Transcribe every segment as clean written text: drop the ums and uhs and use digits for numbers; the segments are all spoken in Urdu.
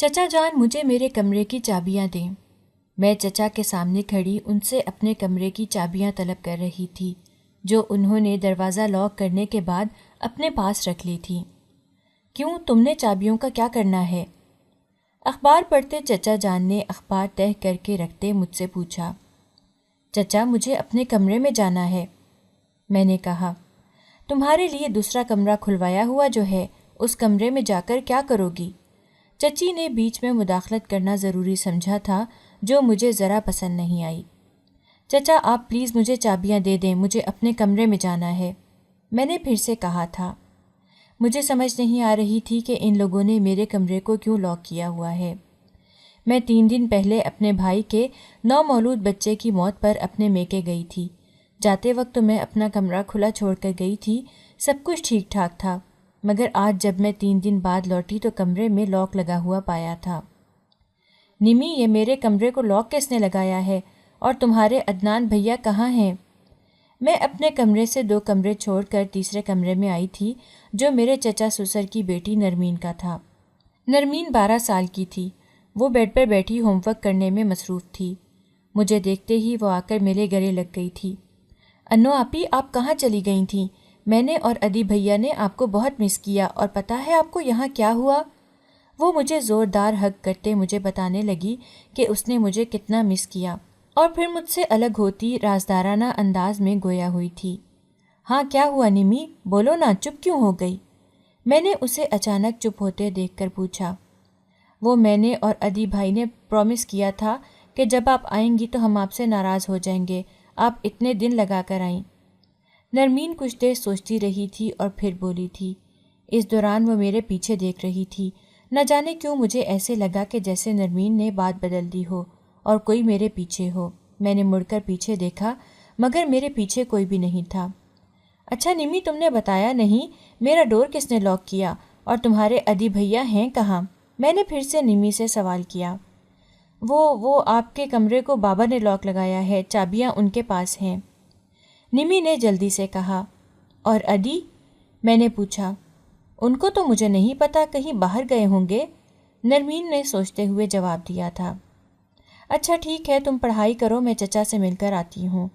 چچا جان مجھے میرے کمرے کی چابیاں دیں۔ میں چچا کے سامنے کھڑی ان سے اپنے کمرے کی چابیاں طلب کر رہی تھی جو انہوں نے دروازہ لاک کرنے کے بعد اپنے پاس رکھ لی تھی۔ کیوں، تم نے چابیوں کا کیا کرنا ہے؟ اخبار پڑھتے چچا جان نے اخبار تہہ کر کے رکھتے مجھ سے پوچھا۔ چچا مجھے اپنے کمرے میں جانا ہے۔ میں نے کہا، تمہارے لیے دوسرا کمرہ کھلوایا ہوا جو ہے، اس کمرے میں جا کر کیا کرو گی؟ چچی نے بیچ میں مداخلت کرنا ضروری سمجھا تھا جو مجھے ذرا پسند نہیں آئی۔ چچا آپ پلیز مجھے چابیاں دے دیں، مجھے اپنے کمرے میں جانا ہے، میں نے پھر سے کہا تھا۔ مجھے سمجھ نہیں آ رہی تھی کہ ان لوگوں نے میرے کمرے کو کیوں لاک کیا ہوا ہے۔ میں 3 دن پہلے اپنے بھائی کے نومولود بچے کی موت پر اپنے میکے گئی تھی۔ جاتے وقت تو میں اپنا کمرہ کھلا چھوڑ کر گئی تھی، سب کچھ ٹھیک ٹھاک تھا، مگر آج جب میں 3 دن بعد لوٹی تو کمرے میں لاک لگا ہوا پایا تھا۔ نمی، یہ میرے کمرے کو لاک کس نے لگایا ہے؟ اور تمہارے عدنان بھیا کہاں ہیں؟ میں اپنے کمرے سے 2 کمرے چھوڑ کر تیسرے کمرے میں آئی تھی جو میرے چچا سسر کی بیٹی نرمین کا تھا۔ نرمین 12 سال کی تھی، وہ بیڈ پر بیٹھی ہوم ورک کرنے میں مصروف تھی۔ مجھے دیکھتے ہی وہ آ کر میرے گلے لگ گئی تھی۔ انو آپی، آپ کہاں چلی گئی تھیں؟ میں نے اور ادی بھیا نے آپ کو بہت مس کیا، اور پتہ ہے آپ کو یہاں کیا ہوا؟ وہ مجھے زوردار ہگ کرتے مجھے بتانے لگی کہ اس نے مجھے کتنا مس کیا، اور پھر مجھ سے الگ ہوتی رازدارانہ انداز میں گویا ہوئی تھی۔ ہاں کیا ہوا نمی، بولو نا، چپ کیوں ہو گئی؟ میں نے اسے اچانک چپ ہوتے دیکھ کر پوچھا۔ وہ میں نے اور ادی بھائی نے پرومس کیا تھا کہ جب آپ آئیں گی تو ہم آپ سے ناراض ہو جائیں گے، آپ اتنے دن لگا کر آئیں۔ نرمین کچھ دیر سوچتی رہی تھی اور پھر بولی تھی۔ اس دوران وہ میرے پیچھے دیکھ رہی تھی۔ نہ جانے کیوں مجھے ایسے لگا کہ جیسے نرمین نے بات بدل دی ہو اور کوئی میرے پیچھے ہو۔ میں نے مڑ کر پیچھے دیکھا مگر میرے پیچھے کوئی بھی نہیں تھا۔ اچھا نمی، تم نے بتایا نہیں میرا ڈور کس نے لاک کیا، اور تمہارے ادی بھیا ہیں کہاں؟ میں نے پھر سے نمی سے سوال کیا۔ وہ آپ کے کمرے کو بابا نے لاک لگایا ہے، چابیاں ان کے پاس ہیں، نمی نے جلدی سے کہا۔ اور ادی؟ میں نے پوچھا۔ ان کو تو مجھے نہیں پتا، کہیں باہر گئے ہوں گے، نرمین نے سوچتے ہوئے جواب دیا تھا۔ اچھا ٹھیک ہے، تم پڑھائی کرو، میں چچا سے مل کر آتی ہوں۔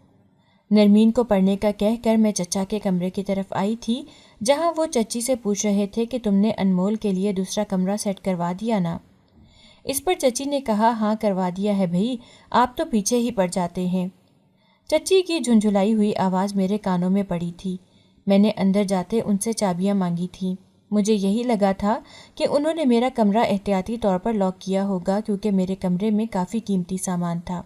نرمین کو پڑھنے کا کہہ کر میں چچا کے کمرے کی طرف آئی تھی جہاں وہ چچی سے پوچھ رہے تھے کہ تم نے انمول کے لیے دوسرا کمرہ سیٹ کروا دیا نا؟ اس پر چچی نے کہا، ہاں کروا دیا ہے بھائی، آپ تو پیچھے ہی پڑ جاتے ہیں۔ چچی کی جھنجھلائی ہوئی آواز میرے کانوں میں پڑی تھی۔ میں نے اندر جاتے ان سے چابیاں مانگی تھیں۔ مجھے یہی لگا تھا کہ انہوں نے میرا کمرہ احتیاطی طور پر لاک کیا ہوگا کیونکہ میرے کمرے میں کافی قیمتی سامان تھا،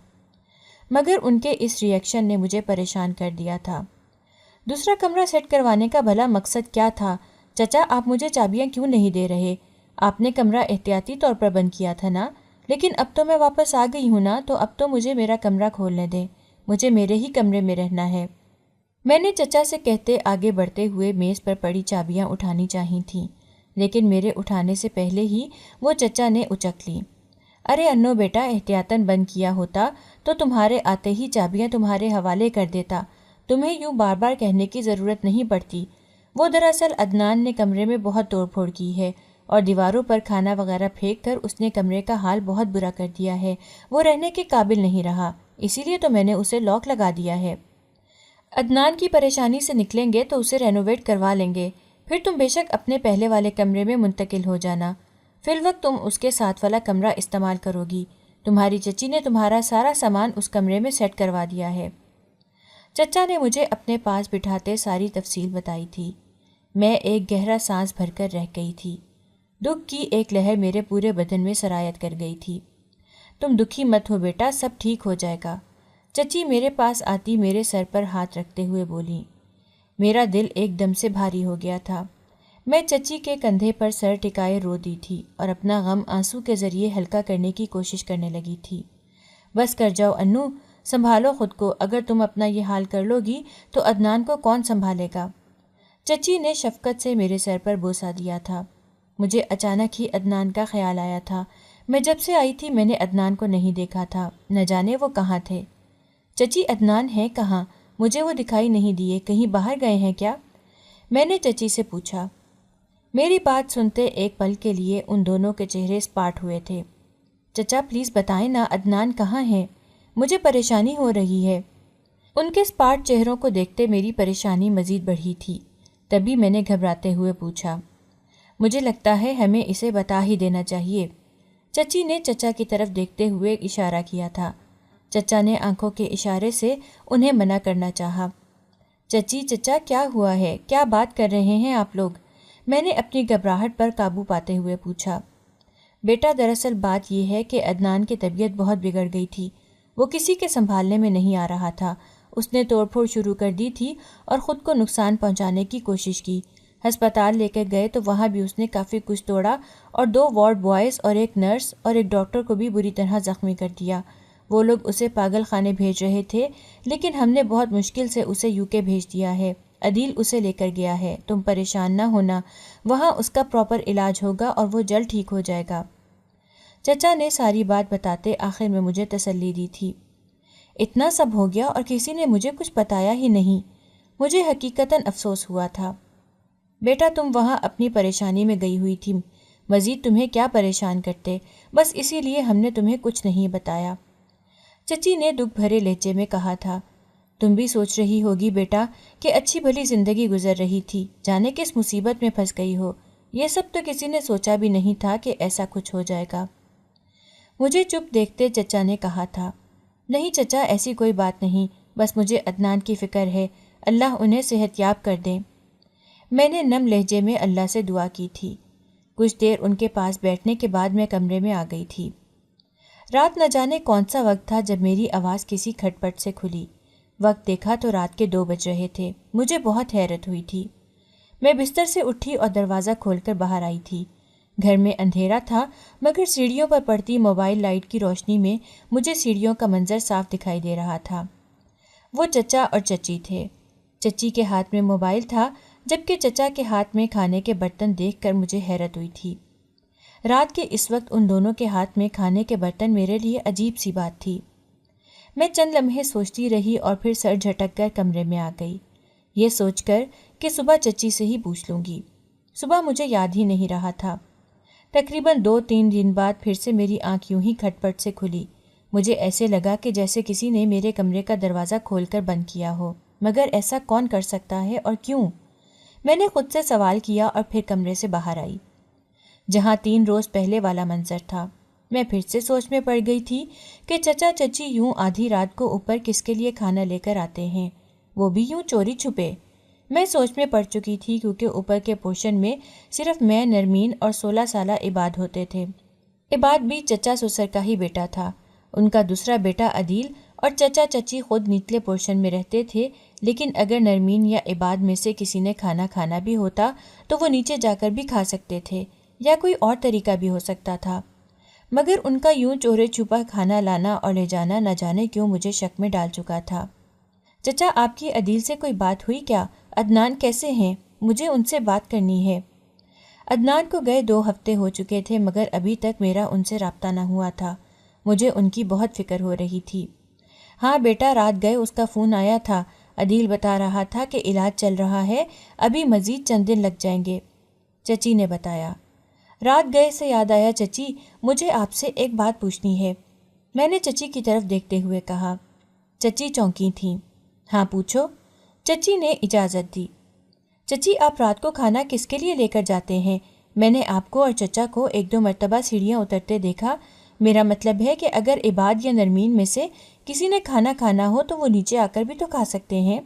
مگر ان کے اس ری ایکشن نے مجھے پریشان کر دیا تھا۔ دوسرا کمرہ سیٹ کروانے کا بھلا مقصد کیا تھا؟ چچا آپ مجھے چابیاں کیوں نہیں دے رہے؟ آپ نے کمرہ احتیاطی طور پر بند کیا تھا نا، لیکن اب تو میں واپس آ گئی ہوں نا، تو اب تو مجھے میرا کمرہ کھولنے دیں، مجھے میرے ہی کمرے میں رہنا ہے۔ میں نے چچا سے کہتے آگے بڑھتے ہوئے میز پر پڑی چابیاں اٹھانی چاہی تھیں، لیکن میرے اٹھانے سے پہلے ہی وہ چچا نے اچک لیں۔ ارے انو بیٹا، احتیاطاً بند کیا ہوتا تو تمہارے آتے ہی چابیاں تمہارے حوالے کر دیتا، تمہیں یوں بار بار کہنے کی ضرورت نہیں پڑتی۔ وہ دراصل عدنان نے کمرے میں بہت توڑ پھوڑ کی ہے اور دیواروں پر کھانا وغیرہ پھینک کر اس نے کمرے کا حال بہت برا کر دیا ہے، وہ رہنے کے قابل نہیں رہا، اسی لیے تو میں نے اسے لاک لگا دیا ہے۔ عدنان کی پریشانی سے نکلیں گے تو اسے رینوویٹ کروا لیں گے، پھر تم بے شک اپنے پہلے والے کمرے میں منتقل ہو جانا، فی الوقت تم اس کے ساتھ والا کمرہ استعمال کرو گی، تمہاری چچی نے تمہارا سارا سامان اس کمرے میں سیٹ کروا دیا ہے۔ چچا نے مجھے اپنے پاس بٹھاتے ساری تفصیل بتائی تھی۔ میں ایک گہرا سانس بھر کر رہ گئی تھی۔ دکھ کی ایک لہر میرے پورے بدن میں سرایت کر گئی تھی۔ تم دکھی مت ہو بیٹا، سب ٹھیک ہو جائے گا، چچی میرے پاس آتی میرے سر پر ہاتھ رکھتے ہوئے بولی۔ میرا دل ایک دم سے بھاری ہو گیا تھا۔ میں چچی کے کندھے پر سر ٹکائے رو دی تھی اور اپنا غم آنسو کے ذریعے ہلکا کرنے کی کوشش کرنے لگی تھی۔ بس کر جاؤ انو، سنبھالو خود کو، اگر تم اپنا یہ حال کر لو گی تو عدنان کو کون سنبھالے گا؟ چچی نے شفقت سے میرے سر پر بوسہ دیا تھا۔ مجھے اچانک ہی عدنان کا خیال آیا تھا۔ میں جب سے آئی تھی میں نے عدنان کو نہیں دیکھا تھا، نہ جانے وہ کہاں تھے۔ چچی عدنان ہے کہاں؟ مجھے وہ دکھائی نہیں دیے، کہیں باہر گئے ہیں کیا؟ میں نے چچی سے پوچھا۔ میری بات سنتے ایک پل کے لیے ان دونوں کے چہرے اسپاٹ ہوئے تھے۔ چچا پلیز بتائیں نا، عدنان کہاں ہے؟ مجھے پریشانی ہو رہی ہے۔ ان کے اسپاٹ چہروں کو دیکھتے میری پریشانی مزید بڑھی تھی۔ تبھی میں نے گھبراتے ہوئے پوچھا، مجھے لگتا ہے ہمیں اسے بتا ہی دینا چاہیے۔ چچی نے چچا کی طرف دیکھتے ہوئے اشارہ کیا تھا۔ چچا نے آنکھوں کے اشارے سے انہیں منع کرنا چاہا۔ چچی چچا کیا ہوا ہے؟ کیا بات کر رہے ہیں آپ لوگ؟ میں نے اپنی گھبراہٹ پر قابو پاتے ہوئے پوچھا۔ بیٹا دراصل بات یہ ہے کہ عدنان کی طبیعت بہت بگڑ گئی تھی۔ وہ کسی کے سنبھالنے میں نہیں آ رہا تھا۔ اس نے توڑ پھوڑ شروع کر دی تھی اور خود کو نقصان پہنچانے کی کوشش کی۔ ہسپتال لے کر گئے تو وہاں بھی اس نے کافی کچھ توڑا اور 2 وارڈ بوائز اور ایک نرس اور ایک ڈاکٹر کو بھی بری طرح زخمی کر دیا۔ وہ لوگ اسے پاگل خانے بھیج رہے تھے، لیکن ہم نے بہت مشکل سے اسے UK بھیج دیا ہے۔ عدیل اسے لے کر گیا ہے۔ تم پریشان نہ ہونا، وہاں اس کا پراپر علاج ہوگا اور وہ جلد ٹھیک ہو جائے گا۔ چچا نے ساری بات بتاتے آخر میں مجھے تسلی دی تھی۔ اتنا سب ہو گیا اور کسی نے مجھے کچھ بتایا ہی نہیں۔ مجھے حقیقتاً افسوس ہوا تھا۔ بیٹا تم وہاں اپنی پریشانی میں گئی ہوئی تھی، مزید تمہیں کیا پریشان کرتے، بس اسی لیے ہم نے تمہیں کچھ نہیں بتایا۔ چچی نے دکھ بھرے لہجے میں کہا تھا، تم بھی سوچ رہی ہوگی بیٹا کہ اچھی بھلی زندگی گزر رہی تھی، جانے کس مصیبت میں پھنس گئی ہو۔ یہ سب تو کسی نے سوچا بھی نہیں تھا کہ ایسا کچھ ہو جائے گا۔ مجھے چپ دیکھتے چچا نے کہا تھا، نہیں چچا ایسی کوئی بات نہیں، بس مجھے عدنان کی فکر ہے، اللہ انہیں صحت یاب کر دیں۔ میں نے نم لہجے میں اللہ سے دعا کی تھی۔ کچھ دیر ان کے پاس بیٹھنے کے بعد میں کمرے میں آ گئی تھی۔ رات نہ جانے کون سا وقت تھا جب میری آواز کسی کھٹ پٹ سے کھلی۔ وقت دیکھا تو رات کے 2 بج رہے تھے۔ مجھے بہت حیرت ہوئی تھی۔ میں بستر سے اٹھی اور دروازہ کھول کر باہر آئی تھی۔ گھر میں اندھیرا تھا، مگر سیڑھیوں پر پڑتی موبائل لائٹ کی روشنی میں مجھے سیڑھیوں کا منظر صاف دکھائی دے رہا تھا۔ وہ چچا اور چچی تھے۔ چچی کے ہاتھ میں موبائل تھا، جبکہ چچا کے ہاتھ میں کھانے کے برتن دیکھ کر مجھے حیرت ہوئی تھی۔ رات کے اس وقت ان دونوں کے ہاتھ میں کھانے کے برتن میرے لیے عجیب سی بات تھی۔ میں چند لمحے سوچتی رہی اور پھر سر جھٹک کر کمرے میں آ گئی، یہ سوچ کر کہ صبح چچی سے ہی پوچھ لوں گی۔ صبح مجھے یاد ہی نہیں رہا تھا۔ تقریباً 2-3 دن بعد پھر سے میری آنکھ یوں ہی کھٹ پٹ سے کھلی۔ مجھے ایسے لگا کہ جیسے کسی نے میرے کمرے کا دروازہ کھول کر بند کیا ہو، مگر ایسا کون کر سکتا ہے اور کیوں؟ میں نے خود سے سوال کیا اور پھر کمرے سے باہر آئی، جہاں 3 روز پہلے والا منظر تھا۔ میں پھر سے سوچ میں پڑ گئی تھی کہ چچا چچی یوں آدھی رات کو اوپر کس کے لیے کھانا لے کر آتے ہیں، وہ بھی یوں چوری چھپے۔ میں سوچ میں پڑ چکی تھی کیونکہ اوپر کے پورشن میں صرف میں، نرمین اور 16 سالہ عباد ہوتے تھے۔ عباد بھی چچا سسر کا ہی بیٹا تھا۔ ان کا دوسرا بیٹا عدیل اور چچا چچی خود نچلے پورشن میں رہتے تھے، لیکن اگر نرمین یا عباد میں سے کسی نے کھانا بھی ہوتا تو وہ نیچے جا کر بھی کھا سکتے تھے، یا کوئی اور طریقہ بھی ہو سکتا تھا۔ مگر ان کا یوں چورے چھپا کھانا لانا اور لے جانا نہ جانے کیوں مجھے شک میں ڈال چکا تھا۔ چچا آپ کی عدیل سے کوئی بات ہوئی کیا؟ عدنان کیسے ہیں؟ مجھے ان سے بات کرنی ہے۔ عدنان کو گئے 2 ہفتے ہو چکے تھے، مگر ابھی تک میرا ان سے رابطہ نہ ہوا تھا۔ مجھے ان کی بہت فکر ہو رہی تھی۔ ہاں بیٹا رات گئے اس کا فون آیا تھا، عدیل بتا رہا تھا کہ علاج چل رہا ہے، ابھی مزید چند دن لگ جائیں گے، چچی نے بتایا۔ رات گئے سے یاد آیا چچی، مجھے آپ سے ایک بات پوچھنی ہے، میں نے چچی کی طرف دیکھتے ہوئے کہا۔ چچی چونکی تھیں۔ ہاں پوچھو، چچی نے اجازت دی۔ چچی آپ رات کو کھانا کس کے لیے لے کر جاتے ہیں؟ میں نے آپ کو اور چچا کو 1-2 مرتبہ سیڑھیاں اترتے دیکھا، میرا مطلب ہے کہ اگر عباد یا نرمین میں سے کسی نے کھانا کھانا ہو تو وہ نیچے آ کر بھی تو کھا سکتے ہیں۔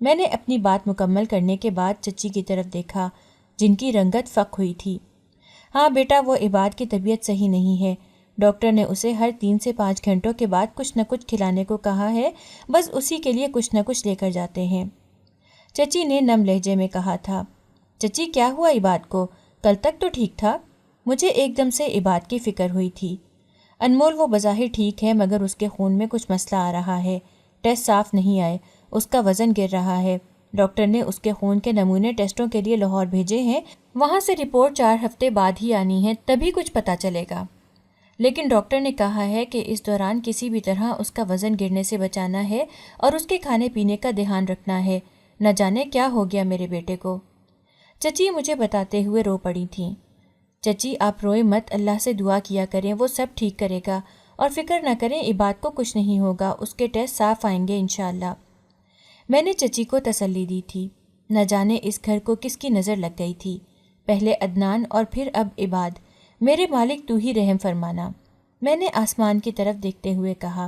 میں نے اپنی بات مکمل کرنے کے بعد چچی کی طرف دیکھا، جن کی رنگت فق ہوئی تھی۔ ہاں بیٹا وہ عباد کی طبیعت صحیح نہیں ہے، ڈاکٹر نے اسے ہر 3 سے 5 گھنٹوں کے بعد کچھ نہ کچھ کھلانے کو کہا ہے، بس اسی کے لیے کچھ نہ کچھ لے کر جاتے ہیں، چچی نے نم لہجے میں کہا تھا۔ چچی کیا ہوا عباد کو؟ کل تک تو ٹھیک تھا۔ مجھے ایک دم سے عباد کی فکر ہوئی تھی۔ انمول وہ بظاہر ٹھیک ہے، مگر اس کے خون میں کچھ مسئلہ آ رہا ہے، ٹیسٹ صاف نہیں آئے، اس کا وزن گر رہا ہے، ڈاکٹر نے اس کے خون کے نمونے ٹیسٹوں کے لیے لاہور بھیجے ہیں، وہاں سے رپورٹ 4 ہفتے بعد ہی آنی ہے، تبھی کچھ پتہ چلے گا، لیکن ڈاکٹر نے کہا ہے کہ اس دوران کسی بھی طرح اس کا وزن گرنے سے بچانا ہے اور اس کے کھانے پینے کا دھیان رکھنا ہے، نہ جانے کیا ہو گیا میرے بیٹے کو۔ چچی مجھے بتاتے ہوئے رو پڑی تھیں۔ چچی آپ روئے مت، اللہ سے دعا کیا کریں، وہ سب ٹھیک کرے گا، اور فکر نہ کریں، عباد کو کچھ نہیں ہوگا، اس کے ٹیسٹ صاف آئیں گے انشاءاللہ۔ میں نے چچی کو تسلی دی تھی۔ نہ جانے اس گھر کو کس کی نظر لگ گئی تھی، پہلے عدنان اور پھر اب عباد۔ میرے مالک تو ہی رحم فرمانا، میں نے آسمان کی طرف دیکھتے ہوئے کہا۔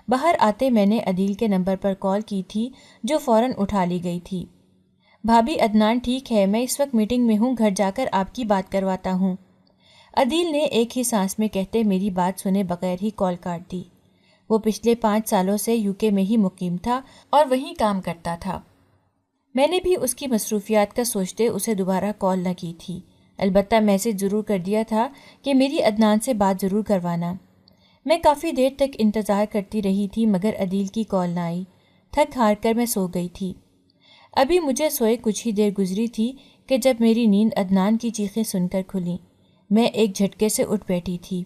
باہر آتے میں نے عدیل کے نمبر پر کال کی تھی جو فوراً اٹھا لی گئی تھی۔ بھابی عدنان ٹھیک ہے، میں اس وقت میٹنگ میں ہوں، گھر جا کر آپ کی بات کرواتا ہوں۔ عدیل نے ایک ہی سانس میں کہتے میری بات سنے بغیر ہی کال کاٹ دی۔ وہ پچھلے 5 سالوں سے UK میں ہی مقیم تھا اور وہیں کام کرتا تھا۔ میں نے بھی اس کی مصروفیات کا سوچتے اسے دوبارہ کال نہ کی تھی، البتہ میسج ضرور کر دیا تھا کہ میری عدنان سے بات ضرور کروانا۔ میں کافی دیر تک انتظار کرتی رہی تھی مگر عدیل کی کال نہ آئی۔ تھک ہار کر میں سو گئی تھی۔ ابھی مجھے سوئے کچھ ہی دیر گزری تھی کہ جب میری نیند عدنان کی چیخیں سن کر کھلی۔ میں ایک جھٹکے سے اٹھ بیٹھی تھی۔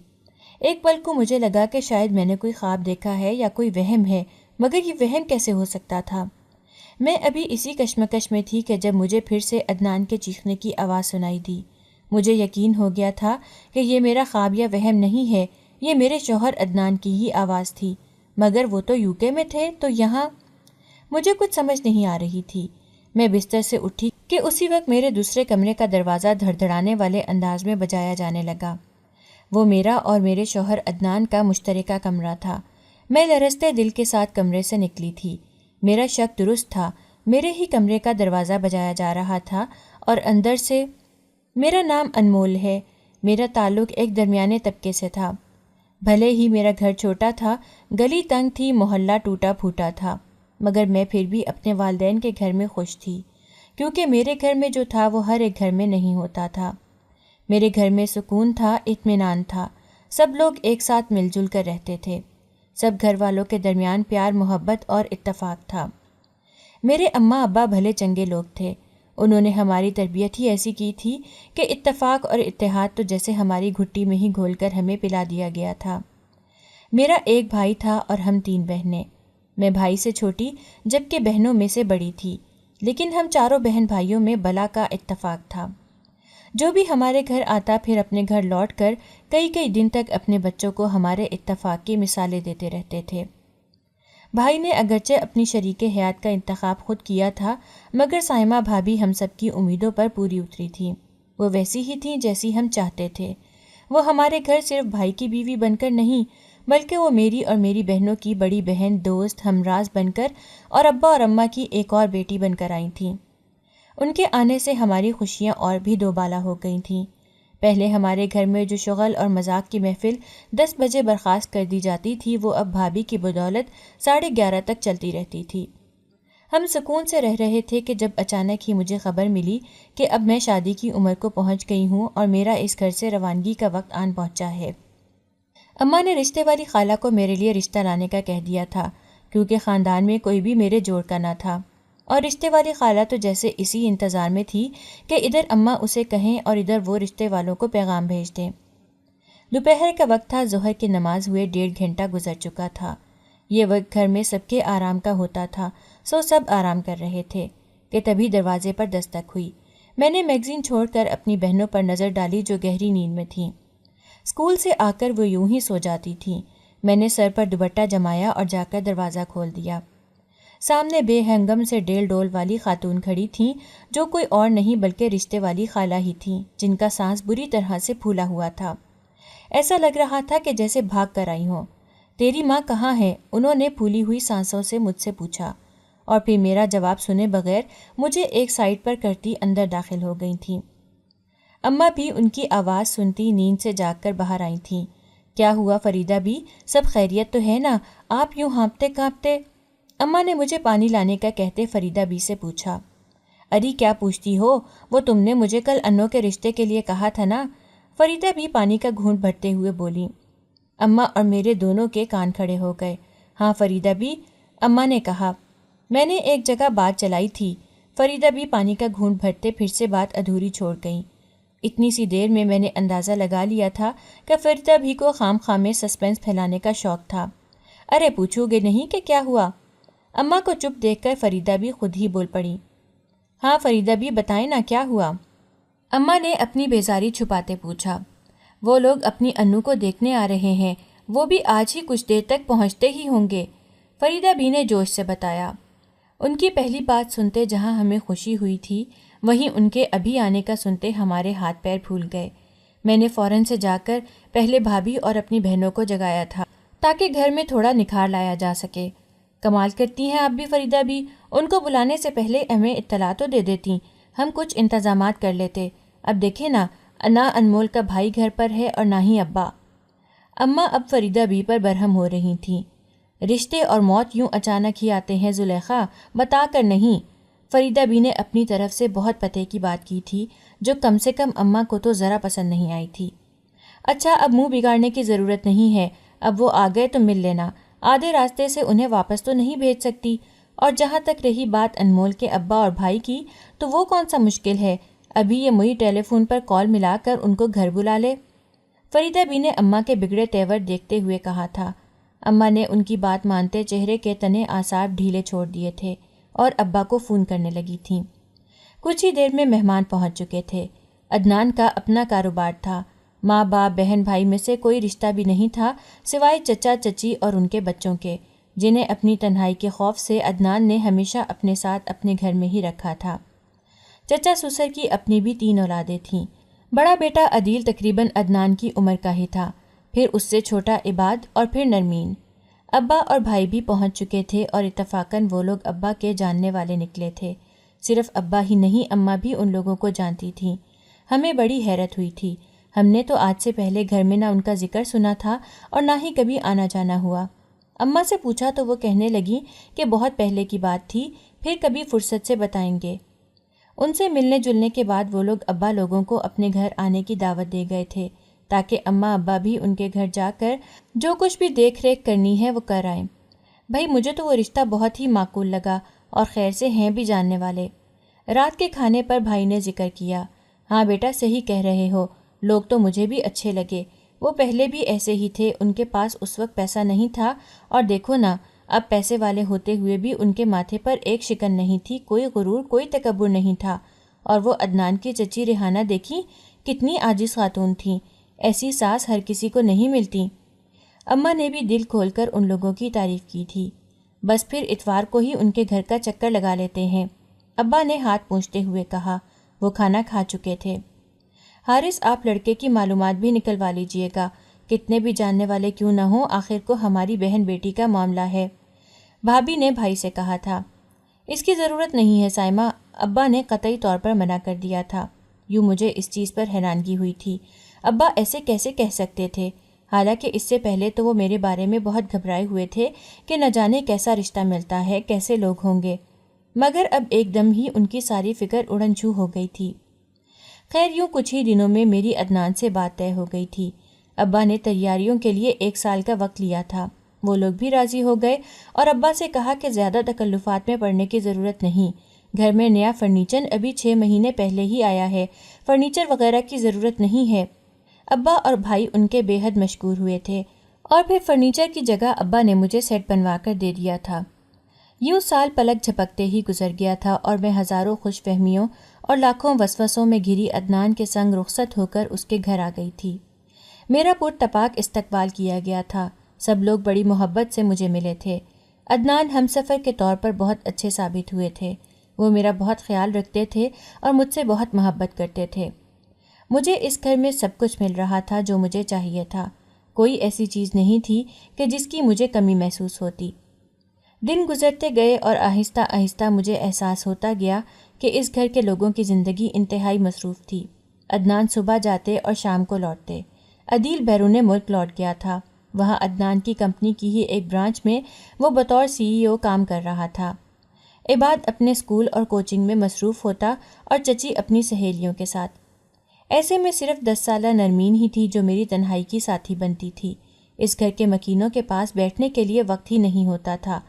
ایک پل کو مجھے لگا کہ شاید میں نے کوئی خواب دیکھا ہے یا کوئی وہم ہے، مگر یہ وہم کیسے ہو سکتا تھا؟ میں ابھی اسی کشمکش میں تھی کہ جب مجھے پھر سے عدنان کے چیخنے کی آواز سنائی دی۔ مجھے یقین ہو گیا تھا کہ یہ میرا خواب یا وہم نہیں ہے، یہ میرے شوہر عدنان کی ہی آواز تھی، مگر وہ تو UK میں تھے، تو یہاں مجھے کچھ سمجھ نہیں آ رہی تھی۔ میں بستر سے اٹھی کہ اسی وقت میرے دوسرے کمرے کا دروازہ دھڑدھڑانے والے انداز میں بجایا جانے لگا۔ وہ میرا اور میرے شوہر عدنان کا مشترکہ کمرہ تھا۔ میں لرزتے دل کے ساتھ کمرے سے نکلی تھی۔ میرا شک درست تھا، میرے ہی کمرے کا دروازہ بجایا جا رہا تھا اور اندر سے میرا نام انمول ہے۔ میرا تعلق ایک درمیانے طبقے سے تھا۔ بھلے ہی میرا گھر چھوٹا تھا، گلی تنگ تھی، محلہ ٹوٹا پھوٹا تھا، مگر میں پھر بھی اپنے والدین کے گھر میں خوش تھی، کیونکہ میرے گھر میں جو تھا وہ ہر ایک گھر میں نہیں ہوتا تھا۔ میرے گھر میں سکون تھا، اطمینان تھا، سب لوگ ایک ساتھ مل جل کر رہتے تھے، سب گھر والوں کے درمیان پیار، محبت اور اتفاق تھا۔ میرے اماں ابا بھلے چنگے لوگ تھے، انہوں نے ہماری تربیت ہی ایسی کی تھی کہ اتفاق اور اتحاد تو جیسے ہماری گھٹی میں ہی گھول کر ہمیں پلا دیا گیا تھا۔ میرا ایک بھائی تھا اور ہم 3 بہنیں۔ میں بھائی سے چھوٹی جبکہ بہنوں میں سے بڑی تھی، لیکن ہم چاروں بہن بھائیوں میں بلا کا اتفاق تھا۔ جو بھی ہمارے گھر آتا پھر اپنے گھر لوٹ کر کئی دن تک اپنے بچوں کو ہمارے اتفاق کی مثالیں دیتے رہتے تھے۔ بھائی نے اگرچہ اپنی شریک حیات کا انتخاب خود کیا تھا، مگر سائمہ بھابھی ہم سب کی امیدوں پر پوری اتری تھیں۔ وہ ویسی ہی تھیں جیسی ہم چاہتے تھے۔ وہ ہمارے گھر صرف بھائی کی بیوی بن کر نہیں، بلکہ وہ میری اور میری بہنوں کی بڑی بہن، دوست، ہمراز بن کر اور ابا اور اماں کی ایک اور بیٹی بن کر آئی تھیں۔ ان کے آنے سے ہماری خوشیاں اور بھی دوبالا ہو گئی تھیں۔ پہلے ہمارے گھر میں جو شغل اور مذاق کی محفل 10 بجے برخاست کر دی جاتی تھی، وہ اب بھابھی کی بدولت 11:30 تک چلتی رہتی تھی۔ ہم سکون سے رہ رہے تھے کہ جب اچانک ہی مجھے خبر ملی کہ اب میں شادی کی عمر کو پہنچ گئی ہوں اور میرا اس گھر سے روانگی کا وقت آن پہنچا ہے۔ اماں نے رشتے والی خالہ کو میرے لیے رشتہ لانے کا کہہ دیا تھا، کیونکہ خاندان میں کوئی بھی میرے جوڑ کا نہ تھا، اور رشتے والی خالہ تو جیسے اسی انتظار میں تھی کہ ادھر اماں اسے کہیں اور ادھر وہ رشتے والوں کو پیغام بھیج دیں۔ دوپہر کا وقت تھا، ظہر کی نماز ہوئے 1.5 گھنٹہ گزر چکا تھا۔ یہ وقت گھر میں سب کے آرام کا ہوتا تھا، سو سب آرام کر رہے تھے کہ تبھی دروازے پر دستک ہوئی۔ میں نے میگزین چھوڑ کر اپنی بہنوں پر نظر ڈالی جو گہری نیند میں تھیں۔ اسکول سے آ کر وہ یوں ہی سو جاتی تھیں۔ میں نے سر پر دوپٹہ جمایا اور جا کر دروازہ کھول دیا۔ سامنے بے ہنگم سے ڈیل ڈول والی خاتون کھڑی تھیں، جو کوئی اور نہیں بلکہ رشتے والی خالہ ہی تھیں، جن کا سانس بری طرح سے پھولا ہوا تھا۔ ایسا لگ رہا تھا کہ جیسے بھاگ کر آئی ہوں۔ تیری ماں کہاں ہے؟ انہوں نے پھولی ہوئی سانسوں سے مجھ سے پوچھا، اور پھر میرا جواب سنے بغیر مجھے ایک سائڈ پر کرتی اندر داخل ہو گئی تھیں۔ اماں بھی ان کی آواز سنتی نیند سے جاگ کر باہر آئی تھیں۔ کیا ہوا فریدہ بھی؟ سب خیریت تو ہے نا؟ آپ یوں ہانپتے کانپتے؟ اماں نے مجھے پانی لانے کا کہتے فریدہ بی سے پوچھا۔ اری کیا پوچھتی ہو؟ وہ تم نے مجھے کل انوں کے رشتے کے لیے کہا تھا نا؟ فریدہ بھی پانی کا گھونٹ بھرتے ہوئے بولی۔ اماں اور میرے دونوں کے کان کھڑے ہو گئے۔ ہاں فریدہ بھی، اماں نے کہا۔ میں نے ایک جگہ بات چلائی تھی۔ فریدہ بھی پانی کا گھونٹ بھرتے پھر سے بات ادھوری چھوڑ گئیں۔ اتنی سی دیر میں نے اندازہ لگا لیا تھا کہ فریدہ بھی کو خام خواہ میں سسپینس پھیلانے کا شوق تھا۔ ارے پوچھو گے نہیں کہ کیا ہوا؟ اماں کو چپ دیکھ کر فریدہ بھی خود ہی بول پڑی۔ ہاں فریدہ بھی بتائیں نا کیا ہوا؟ اماں نے اپنی بیزاری چھپاتے پوچھا۔ وہ لوگ اپنی انو کو دیکھنے آ رہے ہیں، وہ بھی آج ہی کچھ دیر تک پہنچتے ہی ہوں گے، فریدہ بی نے جوش سے بتایا۔ ان کی پہلی بات سنتے جہاں ہمیں خوشی ہوئی تھی، وہیں ان کے ابھی آنے کا سنتے ہمارے ہاتھ پیر پھول گئے۔ میں نے فوراً سے جا کر پہلے بھابھی اور اپنی بہنوں کو جگایا تھا تاکہ گھر میں تھوڑا نکھار لایا جا سکے۔ کمال کرتی ہیں آپ بھی فریدہ بھی، ان کو بلانے سے پہلے ہمیں اطلاع تو دے دیتی، ہم کچھ انتظامات کر لیتے۔ اب دیکھیں نا، نہ انمول کا بھائی گھر پر ہے اور نہ ہی ابا۔ اماں اب فریدہ بی پر برہم ہو رہی تھیں۔ رشتے اور موت یوں اچانک ہی آتے ہیں زلیخا، بتا کر نہیں۔ فریدہ بی نے اپنی طرف سے بہت پتے کی بات کی تھی جو کم سے کم اماں کو تو ذرا پسند نہیں آئی تھی۔ اچھا اب منہ بگاڑنے کی ضرورت نہیں ہے، اب وہ آ گئے تو مل لینا، آدھے راستے سے انہیں واپس تو نہیں بھیج سکتی۔ اور جہاں تک رہی بات انمول کے ابا اور بھائی کی، تو وہ کون سا مشکل ہے، ابھی یہ مئی ٹیلی فون پر کال ملا کر ان کو گھر بلا لے۔ فریدہ بی نے اماں کے بگڑے تیور دیکھتے ہوئے کہا تھا۔ اماں نے ان کی بات مانتے چہرے کے تنے اعصاب ڈھیلے چھوڑ دیے تھے اور ابا کو فون کرنے لگی تھیں۔ کچھ ہی دیر میں مہمان پہنچ چکے تھے۔ عدنان کا اپنا کاروبار تھا، ماں باپ بہن بھائی میں سے کوئی رشتہ بھی نہیں تھا سوائے چچا چچی اور ان کے بچوں کے، جنہیں اپنی تنہائی کے خوف سے عدنان نے ہمیشہ اپنے ساتھ اپنے گھر میں ہی رکھا تھا۔ چچا سسر کی اپنی بھی 3 اولادیں تھیں۔ بڑا بیٹا عدیل تقریباً عدنان کی عمر کا ہی تھا، پھر اس سے چھوٹا عباد اور پھر نرمین۔ ابا اور بھائی بھی پہنچ چکے تھے اور اتفاقاً وہ لوگ ابا کے جاننے والے نکلے تھے۔ صرف ابا ہی نہیں، اماں بھی ان لوگوں کو جانتی تھیں۔ ہمیں بڑی حیرت ہوئی تھی، ہم نے تو آج سے پہلے گھر میں نہ ان کا ذکر سنا تھا اور نہ ہی کبھی آنا جانا ہوا۔ اماں سے پوچھا تو وہ کہنے لگی کہ بہت پہلے کی بات تھی، پھر کبھی فرصت سے بتائیں گے۔ ان سے ملنے جلنے کے بعد وہ لوگ ابا لوگوں کو اپنے گھر آنے کی دعوت دے گئے تھے تاکہ اماں ابا بھی ان کے گھر جا کر جو کچھ بھی دیکھ ریکھ کرنی ہے وہ کر آئیں۔ بھائی مجھے تو وہ رشتہ بہت ہی معقول لگا اور خیر سے ہیں بھی جاننے والے۔ رات کے کھانے پر بھائی نے ذکر کیا، ہاں بیٹا صحیح کہہ رہے ہو، لوگ تو مجھے بھی اچھے لگے، وہ پہلے بھی ایسے ہی تھے، ان کے پاس اس وقت پیسہ نہیں تھا اور دیکھو نا اب پیسے والے ہوتے ہوئے بھی ان کے ماتھے پر ایک شکن نہیں تھی، کوئی غرور کوئی تکبر نہیں تھا۔ اور وہ عدنان کی چچی ریحانہ دیکھی کتنی عاجز خاتون تھیں، ایسی ساس ہر کسی کو نہیں ملتی۔ اماں نے بھی دل کھول کر ان لوگوں کی تعریف کی تھی۔ بس پھر اتوار کو ہی ان کے گھر کا چکر لگا لیتے ہیں، ابا نے ہاتھ پوچھتے ہوئے کہا۔ وہ کھانا کھا چکے تھے۔ حارث آپ لڑکے کی معلومات بھی نکلوا لیجئے گا، کتنے بھی جاننے والے کیوں نہ ہوں، آخر کو ہماری بہن بیٹی کا معاملہ ہے، بھابھی نے بھائی سے کہا تھا۔ اس کی ضرورت نہیں ہے سائمہ، ابا نے قطعی طور پر منع کر دیا تھا۔ یوں مجھے اس چیز پر حیرانگی ہوئی تھی، ابا ایسے کیسے کہہ سکتے تھے، حالانکہ اس سے پہلے تو وہ میرے بارے میں بہت گھبرائے ہوئے تھے کہ نہ جانے کیسا رشتہ ملتا ہے، کیسے لوگ ہوں گے، مگر اب ایک دم ہی ان کی ساری فکر اڑن چھو ہو گئی تھی۔ خیر یوں کچھ ہی دنوں میں میری عدنان سے بات طے ہو گئی تھی۔ ابا نے تیاریوں کے لیے 1 سال کا وقت لیا تھا، وہ لوگ بھی راضی ہو گئے اور ابا سے کہا کہ زیادہ تکلفات میں پڑنے کی ضرورت نہیں، گھر میں نیا فرنیچر ابھی 6 مہینے پہلے ہی آیا ہے، فرنیچر وغیرہ کی ضرورت نہیں ہے۔ ابا اور بھائی ان کے بے حد مشکور ہوئے تھے اور پھر فرنیچر کی جگہ ابا نے مجھے سیٹ بنوا کر دے دیا تھا۔ یوں سال پلک جھپکتے ہی گزر گیا تھا اور میں ہزاروں خوش فہمیوں اور لاکھوں وسوسوں میں گھری عدنان کے سنگ رخصت ہو کر اس کے گھر آ گئی تھی۔ میرا پرتپاک استقبال کیا گیا تھا، سب لوگ بڑی محبت سے مجھے ملے تھے۔ عدنان ہم سفر کے طور پر بہت اچھے ثابت ہوئے تھے، وہ میرا بہت خیال رکھتے تھے اور مجھ سے بہت محبت کرتے تھے۔ مجھے اس گھر میں سب کچھ مل رہا تھا جو مجھے چاہیے تھا، کوئی ایسی چیز نہیں تھی کہ جس کی مجھے کمی محسوس ہوتی۔ دن گزرتے گئے اور آہستہ آہستہ مجھے احساس ہوتا گیا کہ اس گھر کے لوگوں کی زندگی انتہائی مصروف تھی۔ عدنان صبح جاتے اور شام کو لوٹتے۔ عدیل بیرون ملک لوٹ گیا تھا، وہاں عدنان کی کمپنی کی ہی ایک برانچ میں وہ بطور CEO کام کر رہا تھا۔ عباد اپنے اسکول اور کوچنگ میں مصروف ہوتا اور چچی اپنی سہیلیوں کے ساتھ۔ ایسے میں صرف 10 سالہ نرمین ہی تھی جو میری تنہائی کی ساتھی بنتی تھی۔ اس گھر کے مکینوں کے پاس بیٹھنے کے لیے وقت ہی نہیں ہوتا تھا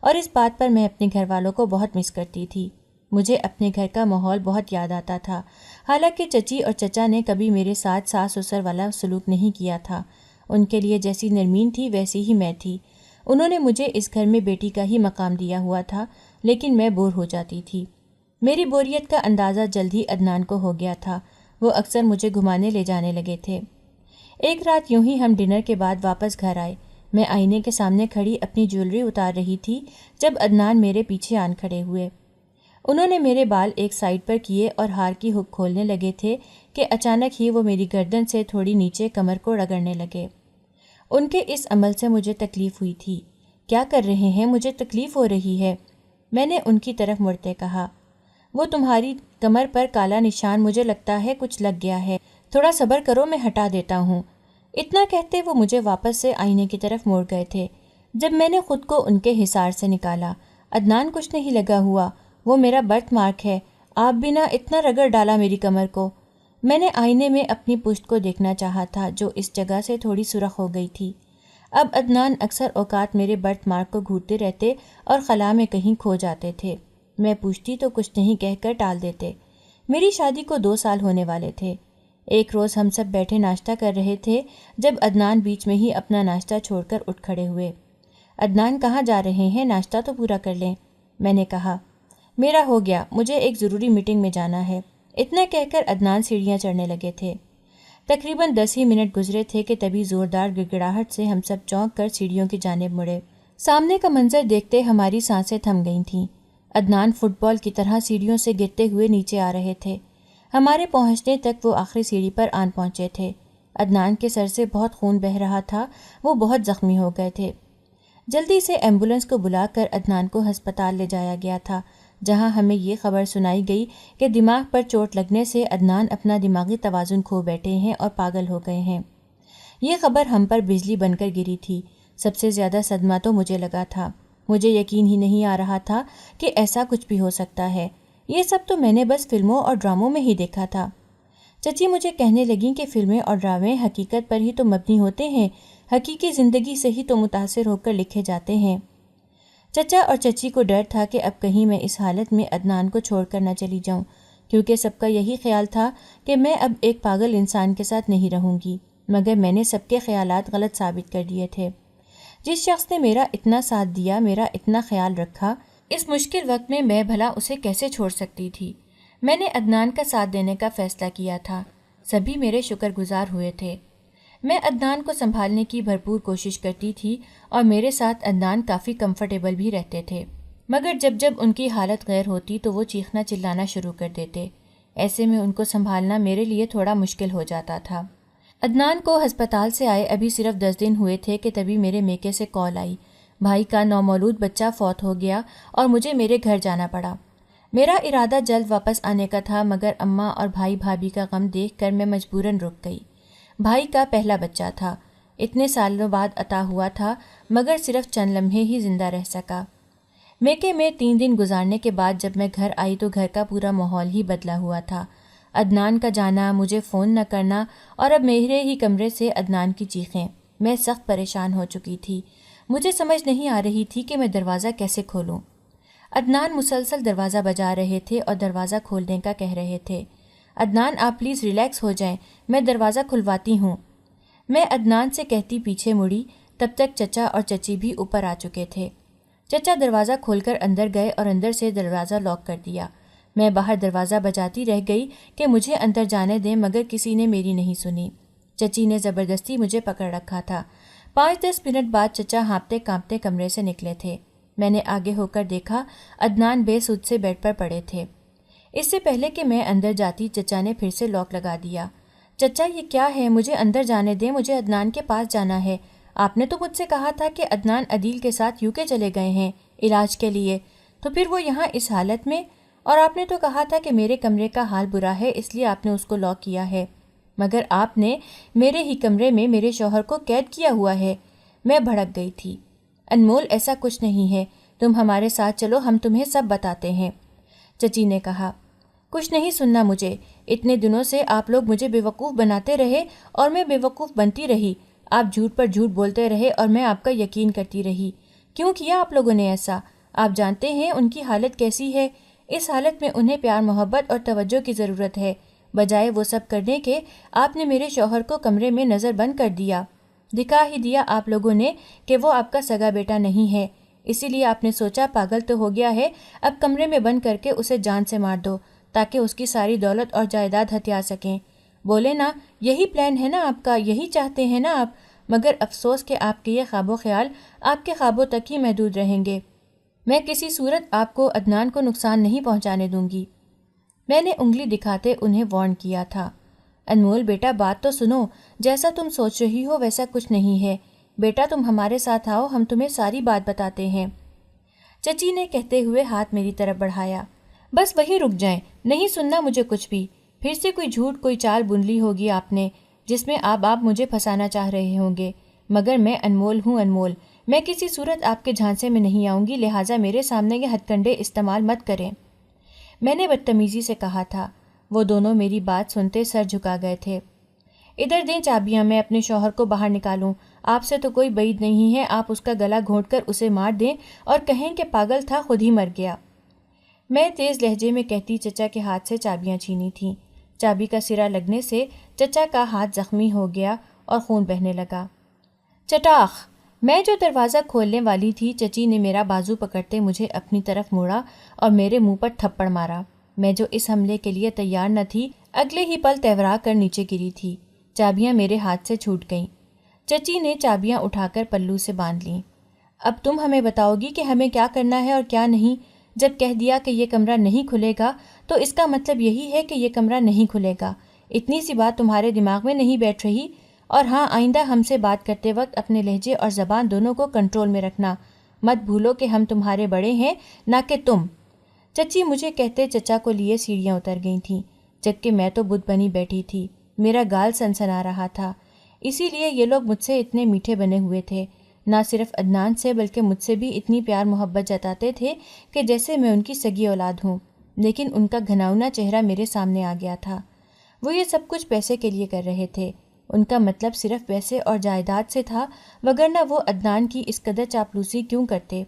اور اس بات پر میں اپنے گھر والوں کو بہت مس کرتی تھی۔ مجھے اپنے گھر کا ماحول بہت یاد آتا تھا، حالانکہ چچی اور چچا نے کبھی میرے ساتھ ساس سسر والا سلوک نہیں کیا تھا۔ ان کے لیے جیسی نرمین تھی ویسی ہی میں تھی۔ انہوں نے مجھے اس گھر میں بیٹی کا ہی مقام دیا ہوا تھا، لیکن میں بور ہو جاتی تھی۔ میری بوریت کا اندازہ جلد ہی عدنان کو ہو گیا تھا۔ وہ اکثر مجھے گھمانے لے جانے لگے تھے۔ ایک رات یوں ہی ہم ڈنر کے بعد واپس گھر آئے۔ میں آئینے کے سامنے کھڑی اپنی جیولری اتار رہی تھی جب عدنان میرے پیچھے آن کھڑے ہوئے۔ انہوں نے میرے بال ایک سائڈ پر کیے اور ہار کی ہک کھولنے لگے تھے کہ اچانک ہی وہ میری گردن سے تھوڑی نیچے کمر کو رگڑنے لگے۔ ان کے اس عمل سے مجھے تکلیف ہوئی تھی۔ کیا کر رہے ہیں؟ مجھے تکلیف ہو رہی ہے، میں نے ان کی طرف مڑتے کہا۔ وہ تمہاری کمر پر کالا نشان، مجھے لگتا ہے کچھ لگ گیا ہے، تھوڑا صبر کرو، میں ہٹا دیتا ہوں۔ اتنا کہتے وہ مجھے واپس سے آئینے کی طرف موڑ گئے تھے۔ جب میں نے خود کو ان کے حصار سے نکالا، عدنان کچھ نہیں لگا ہوا، وہ میرا برتھ مارک ہے، آپ بھی نہ اتنا رگڑ ڈالا میری کمر کو۔ میں نے آئینے میں اپنی پشت کو دیکھنا چاہا تھا جو اس جگہ سے تھوڑی سرخ ہو گئی تھی۔ اب عدنان اکثر اوقات میرے برتھ مارک کو گھورتے رہتے اور خلا میں کہیں کھو جاتے تھے۔ میں پوچھتی تو کچھ نہیں کہہ کر ٹال دیتے۔ میری شادی کو 2 سال ہونے والے تھے۔ ایک روز ہم سب بیٹھے ناشتہ کر رہے تھے جب عدنان بیچ میں ہی اپنا ناشتہ چھوڑ کر اٹھ کھڑے ہوئے۔ عدنان کہاں جا رہے ہیں؟ ناشتہ تو پورا کر لیں، میں نے کہا۔ میرا ہو گیا، مجھے ایک ضروری میٹنگ میں جانا ہے، اتنا کہہ کر عدنان سیڑھیاں چڑھنے لگے تھے۔ تقریباً 10 ہی منٹ گزرے تھے کہ تبھی زوردار گڑگڑاہٹ سے ہم سب چونک کر سیڑھیوں کی جانب مڑے۔ سامنے کا منظر دیکھتے ہماری سانسیں تھم گئی تھیں۔ عدنان فٹ بال کی طرح سیڑھیوں سے گرتے ہوئے نیچے آ رہے تھے۔ ہمارے پہنچنے تک وہ آخری سیڑھی پر آن پہنچے تھے۔ عدنان کے سر سے بہت خون بہہ رہا تھا، وہ بہت زخمی ہو گئے تھے۔ جلدی سے ایمبولینس کو بلا کر عدنان کو ہسپتال لے جایا گیا تھا، جہاں ہمیں یہ خبر سنائی گئی کہ دماغ پر چوٹ لگنے سے عدنان اپنا دماغی توازن کھو بیٹھے ہیں اور پاگل ہو گئے ہیں۔ یہ خبر ہم پر بجلی بن کر گری تھی۔ سب سے زیادہ صدمہ تو مجھے لگا تھا۔ مجھے یقین ہی نہیں آ رہا تھا کہ ایسا کچھ بھی ہو سکتا ہے۔ یہ سب تو میں نے بس فلموں اور ڈراموں میں ہی دیکھا تھا۔ چچی مجھے کہنے لگیں کہ فلمیں اور ڈرامے حقیقت پر ہی تو مبنی ہوتے ہیں، حقیقی زندگی سے ہی تو متاثر ہو کر لکھے جاتے ہیں۔ چچا اور چچی کو ڈر تھا کہ اب کہیں میں اس حالت میں عدنان کو چھوڑ کر نہ چلی جاؤں، کیونکہ سب کا یہی خیال تھا کہ میں اب ایک پاگل انسان کے ساتھ نہیں رہوں گی، مگر میں نے سب کے خیالات غلط ثابت کر دیے تھے۔ جس شخص نے میرا اتنا ساتھ دیا، میرا اتنا خیال رکھا، اس مشکل وقت میں بھلا اسے کیسے چھوڑ سکتی تھی؟ میں نے عدنان کا ساتھ دینے کا فیصلہ کیا تھا۔ سبھی میرے شکر گزار ہوئے تھے۔ میں عدنان کو سنبھالنے کی بھرپور کوشش کرتی تھی اور میرے ساتھ عدنان کافی کمفرٹیبل بھی رہتے تھے، مگر جب ان کی حالت غیر ہوتی تو وہ چیخنا چلانا شروع کر دیتے۔ ایسے میں ان کو سنبھالنا میرے لیے تھوڑا مشکل ہو جاتا تھا۔ عدنان کو ہسپتال سے آئے ابھی صرف 10 دن ہوئے تھے کہ تبھی میرے میکے سے کال آئی۔ بھائی کا نومولود بچہ فوت ہو گیا اور مجھے میرے گھر جانا پڑا۔ میرا ارادہ جلد واپس آنے کا تھا، مگر اماں اور بھائی بھابھی کا غم دیکھ کر میں مجبوراً رک گئی۔ بھائی کا پہلا بچہ تھا، اتنے سالوں بعد عطا ہوا تھا، مگر صرف چند لمحے ہی زندہ رہ سکا۔ میکے میں 3 دن گزارنے کے بعد جب میں گھر آئی تو گھر کا پورا ماحول ہی بدلا ہوا تھا۔ عدنان کا جانا، مجھے فون نہ کرنا اور اب میرے ہی کمرے سے عدنان کی چیخیں۔ میں سخت پریشان ہو چکی تھی۔ مجھے سمجھ نہیں آ رہی تھی کہ میں دروازہ کیسے کھولوں۔ عدنان مسلسل دروازہ بجا رہے تھے اور دروازہ کھولنے کا کہہ رہے تھے۔ عدنان آپ پلیز ریلیکس ہو جائیں، میں دروازہ کھلواتی ہوں۔ میں عدنان سے کہتی پیچھے مڑی، تب تک چچا اور چچی بھی اوپر آ چکے تھے۔ چچا دروازہ کھول کر اندر گئے اور اندر سے دروازہ لاک کر دیا۔ میں باہر دروازہ بجاتی رہ گئی کہ مجھے اندر جانے دیں، مگر کسی نے میری نہیں سنی۔ چچی نے زبردستی مجھے پکڑ رکھا تھا۔ 5-10 منٹ بعد چچا ہانپتے کانپتے کمرے سے نکلے تھے۔ میں نے آگے ہو کر دیکھا، عدنان بے سود سے بیڈ پر پڑے تھے۔ اس سے پہلے کہ میں اندر جاتی چچا نے پھر سے لاک لگا دیا۔ چچا یہ کیا ہے؟ مجھے اندر جانے دیں، مجھے عدنان کے پاس جانا ہے۔ آپ نے تو مجھ سے کہا تھا کہ عدنان عدیل کے ساتھ UK چلے گئے ہیں علاج کے لیے، تو پھر وہ یہاں اس حالت میں، اور آپ نے تو کہا تھا کہ میرے کمرے کا حال برا ہے اس لیے آپ نے اس کو لاک کیا ہے، مگر آپ نے میرے ہی کمرے میں میرے شوہر کو قید کیا ہوا ہے۔ میں بھڑک گئی تھی۔ انمول ایسا کچھ نہیں ہے، تم ہمارے ساتھ چلو، ہم تمہیں سب بتاتے ہیں۔ چچی نے کہا، کچھ نہیں سننا مجھے، اتنے دنوں سے آپ لوگ مجھے بیوقوف بناتے رہے اور میں بیوقوف بنتی رہی، آپ جھوٹ پر جھوٹ بولتے رہے اور میں آپ کا یقین کرتی رہی۔ کیوں کیا آپ لوگوں نے ایسا؟ آپ جانتے ہیں ان کی حالت کیسی ہے، اس حالت میں انہیں پیار محبت اور توجہ کی ضرورت ہے، بجائے وہ سب کرنے کے آپ نے میرے شوہر کو کمرے میں نظر بند کر دیا، دکھا ہی دیا آپ لوگوں نے کہ وہ آپ کا سگا بیٹا نہیں ہے، اسی لیے آپ نے سوچا پاگل تو ہو گیا ہے، اب کمرے میں بند کر کے اسے جان سے مار دو تاکہ اس کی ساری دولت اور جائیداد ہتھیا سکیں۔ بولے نا، یہی پلان ہے نا آپ کا، یہی چاہتے ہیں نا آپ، مگر افسوس کہ آپ کے یہ خواب و خیال آپ کے خوابوں تک ہی محدود رہیں گے۔ میں کسی صورت آپ کو عدنان کو نقصان نہیں پہنچانے دوں گی۔ میں نے انگلی دکھاتے انہیں وارن کیا تھا۔ انمول بیٹا بات تو سنو، جیسا تم سوچ رہی ہو ویسا کچھ نہیں ہے۔ بیٹا تم ہمارے ساتھ آؤ، ہم تمہیں ساری بات بتاتے ہیں۔ چچی نے کہتے ہوئے ہاتھ میری طرف بڑھایا۔ بس وہیں رک جائیں، نہیں سننا مجھے کچھ بھی۔ پھر سے کوئی جھوٹ، کوئی چال بن لی ہوگی آپ نے جس میں آپ مجھے پھنسانا چاہ رہے ہوں گے، مگر میں انمول ہوں انمول، میں کسی صورت آپ کے جھانسے میں نہیں آؤں گی، لہٰذا میرے سامنے یہ ہتھ کنڈے استعمال مت کریں۔ میں نے بدتمیزی سے کہا تھا۔ وہ دونوں میری بات سنتے سر جھکا گئے تھے۔ ادھر دیں چابیاں، میں اپنے شوہر کو باہر نکالوں۔ آپ سے تو کوئی بعید نہیں ہے، آپ اس کا گلا گھونٹ کر اسے مار دیں اور کہیں کہ پاگل تھا، خود ہی مر گیا۔ میں تیز لہجے میں کہتی چچا کے ہاتھ سے چابیاں چھینی تھیں۔ چابی کا سرا لگنے سے چچا کا ہاتھ زخمی ہو گیا اور خون بہنے لگا۔ چٹاخ! میں جو دروازہ کھولنے والی تھی، چچی نے میرا بازو پکڑتے مجھے اپنی طرف موڑا اور میرے منہ پر تھپڑ مارا۔ میں جو اس حملے کے لیے تیار نہ تھی، اگلے ہی پل تیورا کر نیچے گری تھی۔ چابیاں میرے ہاتھ سے چھوٹ گئیں۔ چچی نے چابیاں اٹھا کر پلو سے باندھ لیں۔ اب تم ہمیں بتاؤ گی کہ ہمیں کیا کرنا ہے اور کیا نہیں؟ جب کہہ دیا کہ یہ کمرہ نہیں کھلے گا تو اس کا مطلب یہی ہے کہ یہ کمرہ نہیں کھلے گا۔ اتنی سی بات تمہارے دماغ میں نہیں بیٹھ رہی؟ اور ہاں، آئندہ ہم سے بات کرتے وقت اپنے لہجے اور زبان دونوں کو کنٹرول میں رکھنا۔ مت بھولو کہ ہم تمہارے بڑے ہیں، نہ کہ تم۔ چچی مجھے کہتے چچا کو لیے سیڑھیاں اتر گئی تھیں، جبکہ میں تو بت بنی بیٹھی تھی۔ میرا گال سنسنا رہا تھا۔ اسی لیے یہ لوگ مجھ سے اتنے میٹھے بنے ہوئے تھے، نہ صرف عدنان سے بلکہ مجھ سے بھی اتنی پیار محبت جتاتے تھے کہ جیسے میں ان کی سگی اولاد ہوں۔ لیکن ان کا گھناؤنا چہرہ میرے سامنے آ گیا تھا۔ وہ یہ سب کچھ پیسے کے لیے کر رہے تھے۔ ان کا مطلب صرف پیسے اور جائیداد سے تھا، وگرنہ وہ عدنان کی اس قدر چاپلوسی کیوں کرتے؟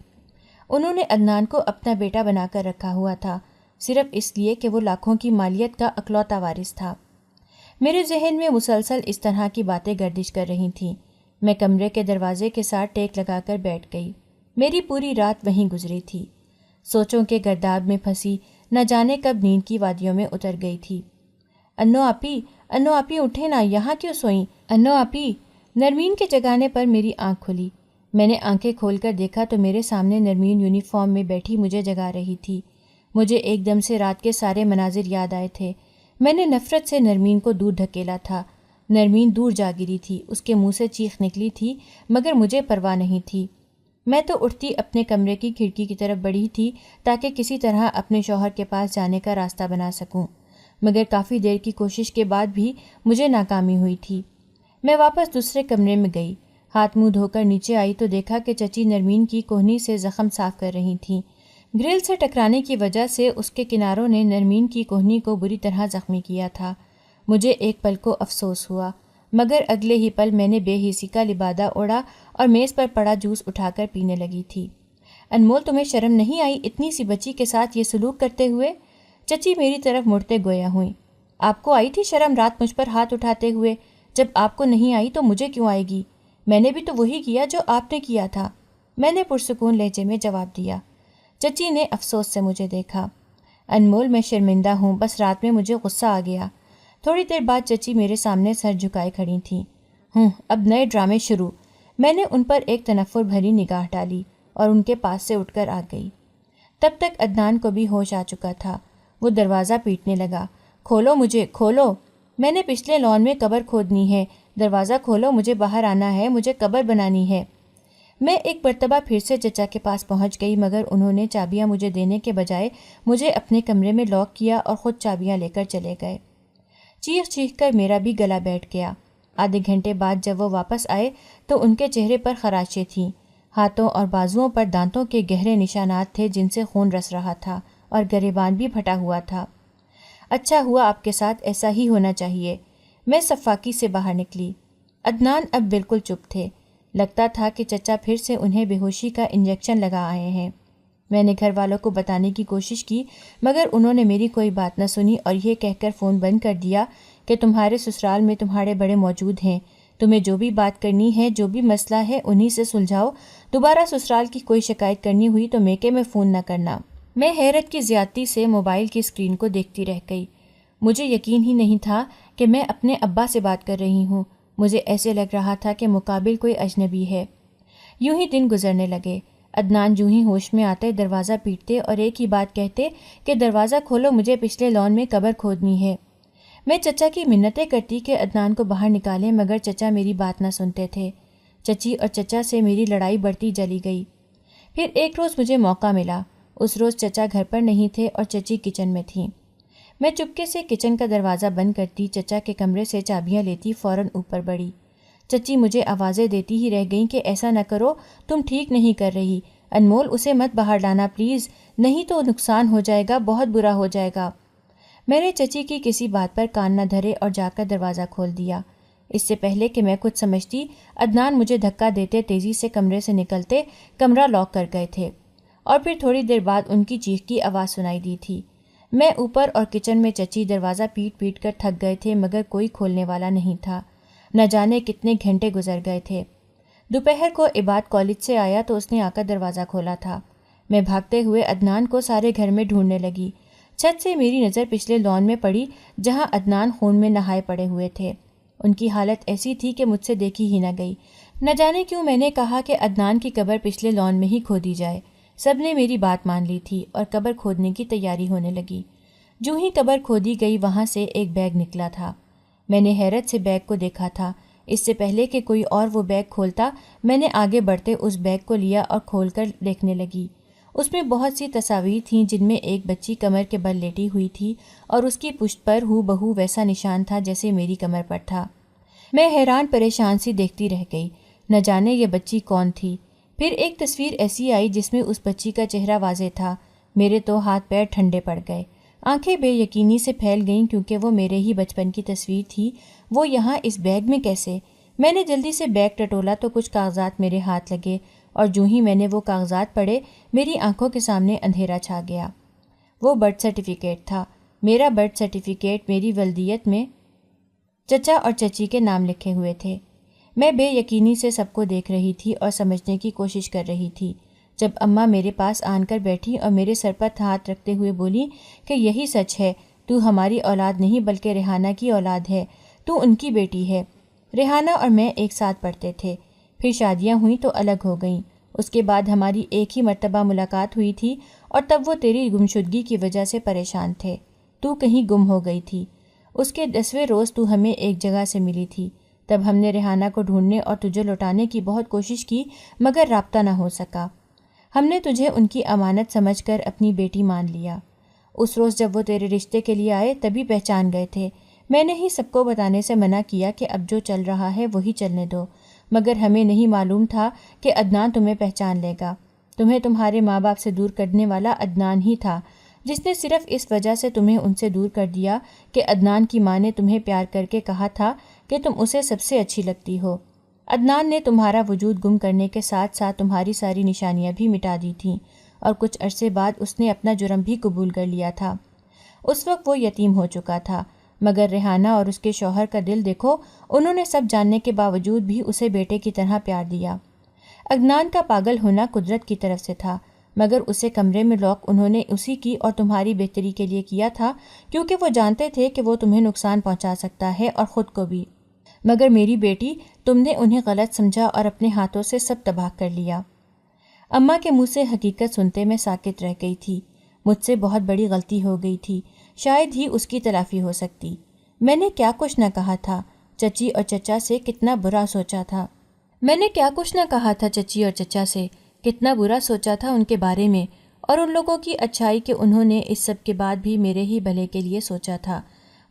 انہوں نے عدنان کو اپنا بیٹا بنا کر رکھا ہوا تھا، صرف اس لیے کہ وہ لاکھوں کی مالیت کا اکلوتا وارث تھا۔ میرے ذہن میں مسلسل اس طرح کی باتیں گردش کر رہی تھیں۔ میں کمرے کے دروازے کے ساتھ ٹیک لگا کر بیٹھ گئی۔ میری پوری رات وہیں گزری تھی، سوچوں کے گرداب میں پھنسی، نہ جانے کب نیند کی وادیوں میں اتر گئی تھی۔ انو آپی اٹھے نا، یہاں کیوں سوئیں؟ انو آپی! نرمین کے جگانے پر میری آنکھ کھلی۔ میں نے آنکھیں کھول کر دیکھا تو میرے سامنے نرمین یونیفارم میں بیٹھی مجھے جگا رہی تھی۔ مجھے ایک دم سے رات کے سارے مناظر یاد آئے تھے۔ میں نے نفرت سے نرمین کو دور دھکیلا تھا۔ نرمین دور جا گری تھی، اس کے منہ سے چیخ نکلی تھی، مگر مجھے پرواہ نہیں تھی۔ میں تو اٹھتی اپنے کمرے کی کھڑکی کی طرف بڑھی تھی تاکہ کسی طرح اپنے شوہر کے پاس جانے کا راستہ بنا سکوں، مگر کافی دیر کی کوشش کے بعد بھی مجھے ناکامی ہوئی تھی۔ میں واپس دوسرے کمرے میں گئی، ہاتھ منہ دھو کر نیچے آئی تو دیکھا کہ چچی نرمین کی کوہنی سے زخم صاف کر رہی تھیں۔ گرل سے ٹکرانے کی وجہ سے اس کے کناروں نے نرمین کی کوہنی کو بری طرح زخمی کیا تھا۔ مجھے ایک پل کو افسوس ہوا، مگر اگلے ہی پل میں نے بے حسی کا لبادہ اوڑھا اور میز پر پڑا جوس اٹھا کر پینے لگی تھی۔ انمول تمہیں شرم نہیں آئی اتنی سی بچی کے ساتھ یہ سلوک کرتے ہوئے؟ چچی میری طرف مڑتے گویا ہوئیں۔ آپ کو آئی تھی شرم رات مجھ پر ہاتھ اٹھاتے ہوئے؟ جب آپ کو نہیں آئی تو مجھے کیوں آئے گی؟ میں نے بھی تو وہی کیا جو آپ نے کیا تھا، میں نے پرسکون لہجے میں جواب دیا۔ چچی نے افسوس سے مجھے دیکھا۔ انمول میں شرمندہ ہوں، بس رات میں مجھے غصہ آ گیا۔ تھوڑی دیر بعد چچی میرے سامنے سر جھکائے کھڑی تھیں۔ اب نئے ڈرامے شروع۔ میں نے ان پر ایک تنفر بھری نگاہ ڈالی اور ان کے پاس سے اٹھ کر آ گئی۔ تب تک عدنان کو بھی ہوش آ چکا تھا۔ وہ دروازہ پیٹنے لگا۔ کھولو مجھے، کھولو! میں نے پچھلے لان میں قبر کھودنی ہے، دروازہ کھولو، مجھے باہر آنا ہے، مجھے قبر بنانی ہے۔ میں ایک مرتبہ پھر سے چچا کے پاس پہنچ گئی، مگر انہوں نے چابیاں مجھے دینے کے بجائے مجھے اپنے کمرے میں لاک کیا اور خود چابیاں لے کر چلے گئے۔ چیخ چیخ کر میرا بھی گلا بیٹھ گیا۔ آدھے گھنٹے بعد جب وہ واپس آئے تو ان کے چہرے پر خراشیں تھیں، ہاتھوں اور بازوؤں پر دانتوں کے گہرے نشانات تھے جن سے خون رس رہا تھا اور گریبان بھی پھٹا ہوا تھا۔ اچھا ہوا، آپ کے ساتھ ایسا ہی ہونا چاہیے۔ میں صفاقی سے باہر نکلی۔ عدنان اب بالکل چپ تھے، لگتا تھا کہ چچا پھر سے انہیں بے ہوشی کا انجیکشن لگا آئے ہیں۔ میں نے گھر والوں کو بتانے کی کوشش کی، مگر انہوں نے میری کوئی بات نہ سنی اور یہ کہہ کر فون بند کر دیا کہ تمہارے سسرال میں تمہارے بڑے موجود ہیں، تمہیں جو بھی بات کرنی ہے، جو بھی مسئلہ ہے، انہی سے سلجھاؤ۔ دوبارہ سسرال کی کوئی شکایت کرنی ہوئی تو میکے میں فون نہ کرنا۔ میں حیرت کی زیادتی سے موبائل کی اسکرین کو دیکھتی رہ گئی۔ مجھے یقین ہی نہیں تھا کہ میں اپنے ابا سے بات کر رہی ہوں۔ مجھے ایسے لگ رہا تھا کہ مقابل کوئی اجنبی ہے۔ یوں ہی دن گزرنے لگے۔ عدنان جو ہی ہوش میں آتے دروازہ پیٹتے اور ایک ہی بات کہتے کہ دروازہ کھولو، مجھے پچھلے لان میں قبر کھودنی ہے۔ میں چچا کی منتیں کرتی کہ عدنان کو باہر نکالیں، مگر چچا میری بات نہ سنتے تھے۔ چچی اور چچا سے میری لڑائی بڑھتی چلی گئی۔ پھر ایک روز مجھے موقع ملا۔ اس روز چچا گھر پر نہیں تھے اور چچی کچن میں تھیں۔ میں چپکے سے کچن کا دروازہ بند کرتی، چچا کے کمرے سے چابیاں لیتی فوراً اوپر بڑھی۔ چچی مجھے آوازیں دیتی ہی رہ گئیں کہ ایسا نہ کرو، تم ٹھیک نہیں کر رہی، انمول اسے مت باہر لانا پلیز، نہیں تو نقصان ہو جائے گا، بہت برا ہو جائے گا۔ میں نے چچی کی کسی بات پر کان نہ دھرے اور جا کر دروازہ کھول دیا۔ اس سے پہلے کہ میں کچھ سمجھتی، عدنان مجھے دھکا دیتے تیزی سے کمرے سے نکلتے، کمرہ لاک کر گئے تھے، اور پھر تھوڑی دیر بعد ان کی چیخ کی آواز سنائی دی تھی۔ میں اوپر اور کچن میں چچی دروازہ پیٹ پیٹ کر تھک گئے تھے، مگر کوئی کھولنے والا نہیں تھا۔ نہ جانے کتنے گھنٹے گزر گئے تھے۔ دوپہر کو عباد کالج سے آیا تو اس نے آ کر دروازہ کھولا تھا۔ میں بھاگتے ہوئے عدنان کو سارے گھر میں ڈھونڈنے لگی۔ چھت سے میری نظر پچھلے لان میں پڑی جہاں عدنان خون میں نہائے پڑے ہوئے تھے۔ ان کی حالت ایسی تھی کہ مجھ سے دیکھی ہی نہ گئی۔ نہ جانے کیوں میں نے کہا کہ عدنان کی قبر پچھلے لان میں ہی کھودی جائے۔ سب نے میری بات مان لی تھی اور قبر کھودنے کی تیاری ہونے لگی۔ جو ہی قبر کھودی گئی وہاں سے ایک بیگ نکلا تھا۔ میں نے حیرت سے بیگ کو دیکھا تھا۔ اس سے پہلے کہ کوئی اور وہ بیگ کھولتا، میں نے آگے بڑھتے اس بیگ کو لیا اور کھول کر دیکھنے لگی۔ اس میں بہت سی تصاویر تھیں جن میں ایک بچی کمر کے بل لیٹی ہوئی تھی اور اس کی پشت پر ہو بہو ویسا نشان تھا جیسے میری کمر پر تھا۔ میں حیران پریشان سی دیکھتی رہ گئی، نہ جانے یہ بچی کون تھی۔ پھر ایک تصویر ایسی آئی جس میں اس بچی کا چہرہ واضح تھا۔ میرے تو ہاتھ پیر ٹھنڈے پڑ گئے، آنکھیں بے یقینی سے پھیل گئیں کیونکہ وہ میرے ہی بچپن کی تصویر تھی۔ وہ یہاں اس بیگ میں کیسے؟ میں نے جلدی سے بیگ ٹٹولا تو کچھ کاغذات میرے ہاتھ لگے، اور جو ہی میں نے وہ کاغذات پڑھے میری آنکھوں کے سامنے اندھیرا چھا گیا۔ وہ برتھ سرٹیفکیٹ تھا، میرا برتھ سرٹیفکیٹ۔ میری ولدیت میں چچا اور چچی کے نام لکھے ہوئے تھے۔ میں بے یقینی سے سب کو دیکھ رہی تھی اور سمجھنے کی کوشش کر رہی تھی، جب اماں میرے پاس آن کر بیٹھی اور میرے سر پر ہاتھ رکھتے ہوئے بولی کہ یہی سچ ہے، تو ہماری اولاد نہیں بلکہ ریحانہ کی اولاد ہے، تو ان کی بیٹی ہے۔ ریحانہ اور میں ایک ساتھ پڑھتے تھے، پھر شادیاں ہوئیں تو الگ ہو گئیں۔ اس کے بعد ہماری ایک ہی مرتبہ ملاقات ہوئی تھی اور تب وہ تیری گمشدگی کی وجہ سے پریشان تھے، تو کہیں گم ہو گئی تھی۔ اس کے 10ویں روز تو ہمیں ایک جگہ سے ملی تھی، تب ہم نے ریحانہ کو ڈھونڈنے اور تجھے لوٹانے کی بہت کوشش کی مگر رابطہ نہ ہو سکا۔ ہم نے تجھے ان کی امانت سمجھ کر اپنی بیٹی مان لیا۔ اس روز جب وہ تیرے رشتے کے لیے آئے تبھی پہچان گئے تھے۔ میں نے ہی سب کو بتانے سے منع کیا کہ اب جو چل رہا ہے وہی چلنے دو، مگر ہمیں نہیں معلوم تھا کہ عدنان تمہیں پہچان لے گا۔ تمہیں تمہارے ماں باپ سے دور کرنے والا عدنان ہی تھا، جس نے صرف اس وجہ سے تمہیں ان سے دور کر دیا کہ عدنان کی ماں نے تمہیں پیار کر کے کہا تھا کہ تم اسے سب سے اچھی لگتی ہو۔ عدنان نے تمہارا وجود گم کرنے کے ساتھ ساتھ تمہاری ساری نشانیاں بھی مٹا دی تھیں، اور کچھ عرصے بعد اس نے اپنا جرم بھی قبول کر لیا تھا۔ اس وقت وہ یتیم ہو چکا تھا، مگر ریحانہ اور اس کے شوہر کا دل دیکھو، انہوں نے سب جاننے کے باوجود بھی اسے بیٹے کی طرح پیار دیا۔ عدنان کا پاگل ہونا قدرت کی طرف سے تھا، مگر اسے کمرے میں لاک انہوں نے اسی کی اور تمہاری بہتری کے لیے کیا تھا، کیونکہ وہ جانتے تھے کہ وہ تمہیں نقصان پہنچا سکتا ہے اور خود کو بھی۔ مگر میری بیٹی، تم نے انہیں غلط سمجھا اور اپنے ہاتھوں سے سب تباہ کر لیا۔ اماں کے منہ سے حقیقت سنتے میں ساکت رہ گئی تھی۔ مجھ سے بہت بڑی غلطی ہو گئی تھی، شاید ہی اس کی تلافی ہو سکتی۔ میں نے کیا کچھ نہ کہا تھا، چچی اور چچا سے کتنا برا سوچا تھا۔ میں نے کیا کچھ نہ کہا تھا چچی اور چچا سے، کتنا برا سوچا تھا ان کے بارے میں، اور ان لوگوں کی اچھائی کہ انہوں نے اس سب کے بعد بھی میرے ہی بھلے کے لیے سوچا تھا۔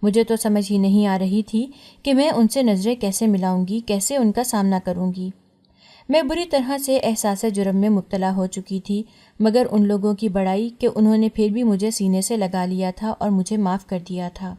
مجھے تو سمجھ ہی نہیں آ رہی تھی کہ میں ان سے نظریں کیسے ملاؤں گی، کیسے ان کا سامنا کروں گی۔ میں بری طرح سے احساس جرم میں مبتلا ہو چکی تھی، مگر ان لوگوں کی بڑائی کہ انہوں نے پھر بھی مجھے سینے سے لگا لیا تھا اور مجھے معاف کر دیا تھا۔